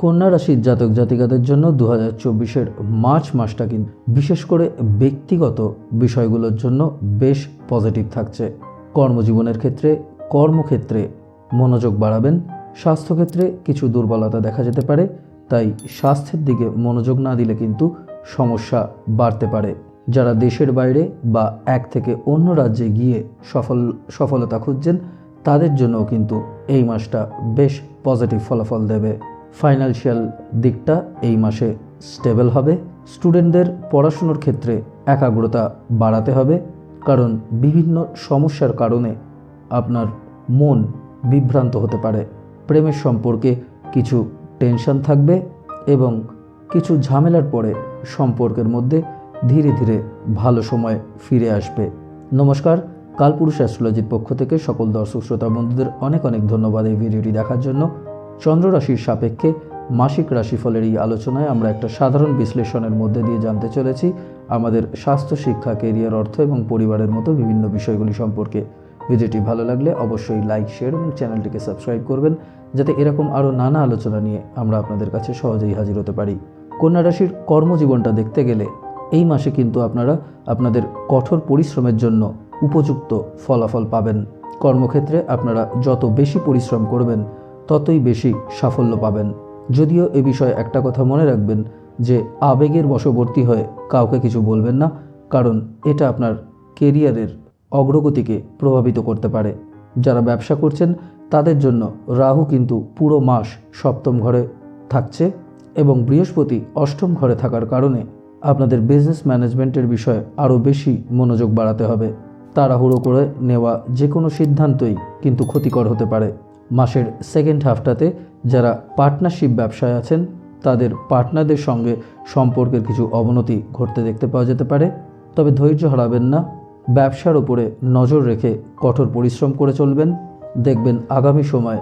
কন্যা রাশির জাতক জাতিকাদের জন্য 2024-এর মার্চ মাসটা কিন্তু বিশেষ করে ব্যক্তিগত বিষয়গুলোর জন্য বেশ পজিটিভ থাকছে। কর্মজীবনের ক্ষেত্রে কর্মক্ষেত্রে মনোযোগ বাড়াবেন। স্বাস্থ্যক্ষেত্রে কিছু দুর্বলতা দেখা যেতে পারে, তাই স্বাস্থ্যের দিকে মনোযোগ না দিলে কিন্তু সমস্যা বাড়তে পারে। যারা দেশের বাইরে বা এক থেকে অন্য রাজ্যে গিয়ে সফলতা খুঁজছেন তাদের জন্যও কিন্তু এই মাসটা বেশ পজিটিভ ফলাফল দেবে। ফাইন্যান্সিয়াল দিকটা এই মাসে স্টেবল হবে। স্টুডেন্টদের পড়াশুনোর ক্ষেত্রে একাগ্রতা বাড়াতে হবে, কারণ বিভিন্ন সমস্যার কারণে আপনার মন বিভ্রান্ত হতে পারে। প্রেমের সম্পর্কে কিছু টেনশন থাকবে এবং কিছু ঝামেলার পরে সম্পর্কের মধ্যে ধীরে ধীরে ভালো সময় ফিরে আসবে। নমস্কার, কালপুরুষ অ্যাস্ট্রোলজির পক্ষ থেকে সকল দর্শক শ্রোতা বন্ধুদের অনেক অনেক ধন্যবাদ এই ভিডিওটি দেখার জন্য। চন্দ্র রাশির সাপেক্ষে মাসিক রাশিফলের এই আলোচনায় আমরা একটা সাধারণ বিশ্লেষণের মধ্যে দিয়ে জানতে চলেছি আমাদের স্বাস্থ্য, শিক্ষা, কেরিয়ার, অর্থ এবং পরিবারের মতো বিভিন্ন বিষয়গুলি সম্পর্কে। ভিডিওটি ভালো লাগলে অবশ্যই লাইক, শেয়ার এবং চ্যানেলটিকে সাবস্ক্রাইব করবেন, যাতে এরকম আরও নানা আলোচনা নিয়ে আমরা আপনাদের কাছে সহজেই হাজির হতে পারি। কন্যা রাশির কর্মজীবনটা দেখতে গেলে এই মাসে কিন্তু আপনারা আপনাদের কঠোর পরিশ্রমের জন্য উপযুক্ত ফলাফল পাবেন। কর্মক্ষেত্রে আপনারা যত বেশি পরিশ্রম করবেন ততই বেশি সাফল্য পাবেন। যদিও এ বিষয়ে একটা কথা মনে রাখবেন যে আবেগের বশবর্তী হয়ে কাউকে কিছু বলবেন না, কারণ এটা আপনার কেরিয়ারের অগ্রগতিকে প্রভাবিত করতে পারে। যারা ব্যবসা করছেন তাদের জন্য রাহু কিন্তু পুরো মাস সপ্তম ঘরে থাকছে এবং বৃহস্পতি অষ্টম ঘরে থাকার কারণে আপনাদের বিজনেস ম্যানেজমেন্টের বিষয়ে আরও বেশি মনোযোগ বাড়াতে হবে। তাড়াহুড়ো করে নেওয়া যে কোনো সিদ্ধান্তই কিন্তু ক্ষতিকর হতে পারে। মাসের সেকেন্ড হাফটাতে যারা পার্টনারশিপ ব্যবসায় আছেন তাদের পার্টনারদের সঙ্গে সম্পর্কের কিছু অবনতি ঘটতে দেখতে পাওয়া যেতে পারে, তবে ধৈর্য হারাবেন না। ব্যবসার উপরে নজর রেখে কঠোর পরিশ্রম করে চলবেন, দেখবেন আগামী সময়ে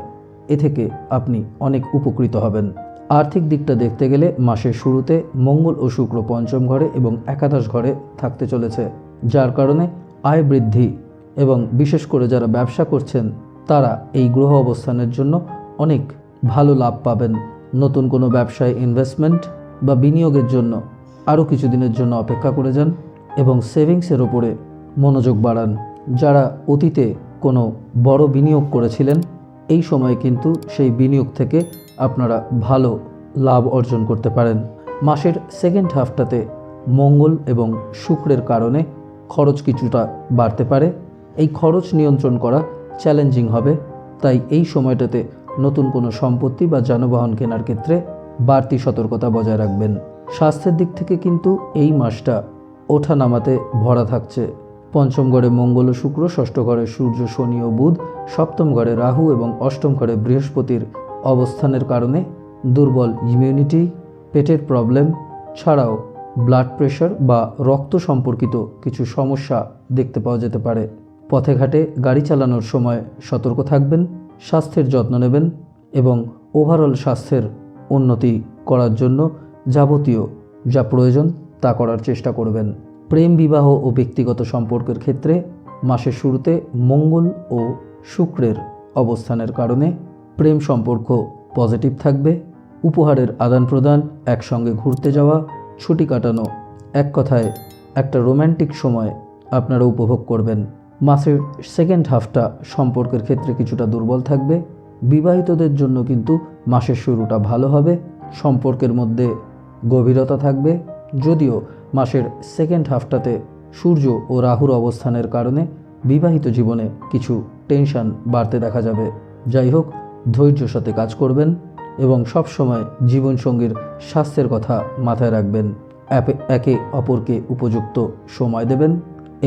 এ থেকে আপনি অনেক উপকৃত হবেন। আর্থিক দিকটা দেখতে গেলে মাসের শুরুতে মঙ্গল ও শুক্র পঞ্চম ঘরে এবং একাদশ ঘরে থাকতে চলেছে, যার কারণে আয় বৃদ্ধি এবং বিশেষ করে যারা ব্যবসা করছেন তারা এই গ্রহ অবস্থানের জন্য অনেক ভালো লাভ পাবেন। নতুন কোনো ব্যবসায় ইনভেস্টমেন্ট বা বিনিয়োগের জন্য আরও কিছুদিনের জন্য অপেক্ষা করে যান এবং সেভিংসের ওপরে মনোযোগ বাড়ান। যারা অতীতে কোনো বড় বিনিয়োগ করেছিলেন এই সময় কিন্তু সেই বিনিয়োগ থেকে আপনারা ভালো লাভ অর্জন করতে পারেন। মাসের সেকেন্ড হাফটাতে মঙ্গল এবং শুক্রের কারণে খরচ কিছুটা বাড়তে পারে। এই খরচ নিয়ন্ত্রণ করা চ্যালেঞ্জিং হবে, তাই এই সময়টাতে নতুন কোনো সম্পত্তি বা যানবাহন কেনার ক্ষেত্রে বাড়তি সতর্কতা বজায় রাখবেন। স্বাস্থ্যের দিক থেকে কিন্তু এই মাসটা ওঠা নামাতে ভরা থাকছে। পঞ্চম ঘরে মঙ্গল ও শুক্র, ষষ্ঠ ঘরে সূর্য, শনি ও বুধ, সপ্তম ঘরে রাহু এবং অষ্টম ঘরে বৃহস্পতির অবস্থানের কারণে দুর্বল ইমিউনিটি, পেটের প্রবলেম ছাড়াও ব্লাড প্রেশার বা রক্ত সম্পর্কিত কিছু সমস্যা দেখতে পাওয়া যেতে পারে। পথে ঘাটে গাড়ি চালানোর সময় সতর্ক থাকবেন, স্বাস্থ্যের যত্ন নেবেন এবং ওভারঅল স্বাস্থ্যের উন্নতি করার জন্য যাবতীয় যা প্রয়োজন তা করার চেষ্টা করবেন। প্রেম, বিবাহ ও ব্যক্তিগত সম্পর্কের ক্ষেত্রে মাসের শুরুতে মঙ্গল ও শুক্রের অবস্থানের কারণে প্রেম সম্পর্ক পজিটিভ থাকবে। উপহারের আদান প্রদান, একসঙ্গে ঘুরতে যাওয়া, ছুটি কাটানো, এক কথায় একটা রোম্যান্টিক সময় আপনারা উপভোগ করবেন। মাসের সেকেন্ড হাফটা সম্পর্কের ক্ষেত্রে কিছুটা দুর্বল থাকবে। বিবাহিতদের জন্য কিন্তু মাসের শুরুটা ভালো হবে, সম্পর্কের মধ্যে গভীরতা থাকবে। যদিও মাসের সেকেন্ড হাফটাতে সূর্য ও রাহুর অবস্থানের কারণে বিবাহিত জীবনে কিছু টেনশন বাড়তে দেখা যাবে। যাই হোক, ধৈর্যর সাথে কাজ করবেন এবং সবসময় জীবনসঙ্গীর স্বাস্থ্যের কথা মাথায় রাখবেন। একে অপরকে উপযুক্ত সময় দেবেন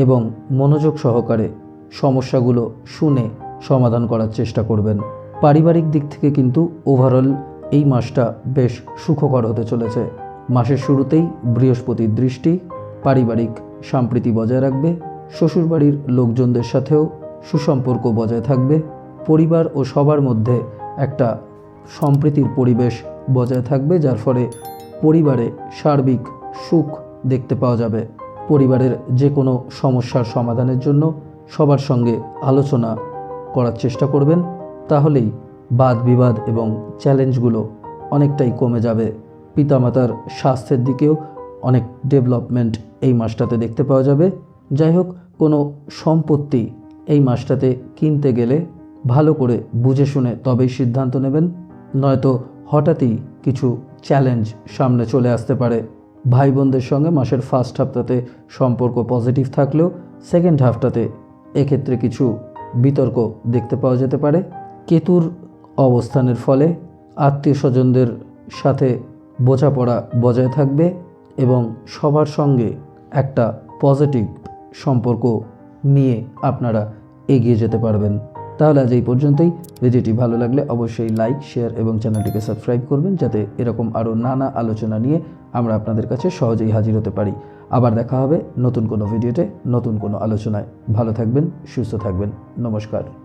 এবং মনোযোগ সহকারে সমস্যাগুলো শুনে সমাধান করার চেষ্টা করবেন। পারিবারিক দিক থেকে কিন্তু ওভারঅল এই মাসটা বেশ সুখকর হতে চলেছে। মাসের শুরুতেই বৃহস্পতির দৃষ্টি পারিবারিক সম্প্রীতি বজায় রাখবে। শ্বশুরবাড়ির লোকজনদের সাথেও সুসম্পর্ক বজায় থাকবে। পরিবার ও সবার মধ্যে একটা সম্প্রীতির পরিবেশ বজায় থাকবে, যার ফলে পরিবারে সার্বিক সুখ দেখতে পাওয়া যাবে। পরিবারের যে কোনো সমস্যার সমাধানের জন্য সবার সঙ্গে আলোচনা করার চেষ্টা করবেন, তাহলেই বাদ বিবাদ এবং চ্যালেঞ্জগুলো অনেকটাই কমে যাবে। পিতামাতার স্বাস্থ্যের দিকেও অনেক ডেভেলপমেন্ট এই মাসটাতে দেখতে পাওয়া যাবে। যাই হোক, কোনো সম্পত্তি এই মাসটাতে কিনতে গেলে ভালো করে বুঝে শুনে তবেই সিদ্ধান্ত নেবেন, নয়তো হঠাৎই কিছু চ্যালেঞ্জ সামনে চলে আসতে পারে। ভাই বোনদের সঙ্গে মাসের ফার্স্ট হাফটাতে সম্পর্ক পজিটিভ থাকলেও সেকেন্ড হাফটাতে এক্ষেত্রে কিছু বিতর্ক দেখতে পাওয়া যেতে পারে। কেতুর অবস্থানের ফলে আত্মীয় স্বজনদের সাথে বোঝাপড়া বজায় থাকবে এবং সবার সঙ্গে একটা পজিটিভ সম্পর্ক নিয়ে আপনারা এগিয়ে যেতে পারবেন। তাহলে আজ এই পর্যন্তই। ভিডিওটি ভালো লাগলে অবশ্যই লাইক, শেয়ার এবং চ্যানেলটিকে সাবস্ক্রাইব করবেন, যাতে এরকম আরও নানা আলোচনা নিয়ে আমরা আপনাদের কাছে সহজেই হাজির হতে পারি। আবার দেখা হবে নতুন কোনো ভিডিওতে, নতুন কোনো আলোচনায়। ভালো থাকবেন, সুস্থ থাকবেন। নমস্কার।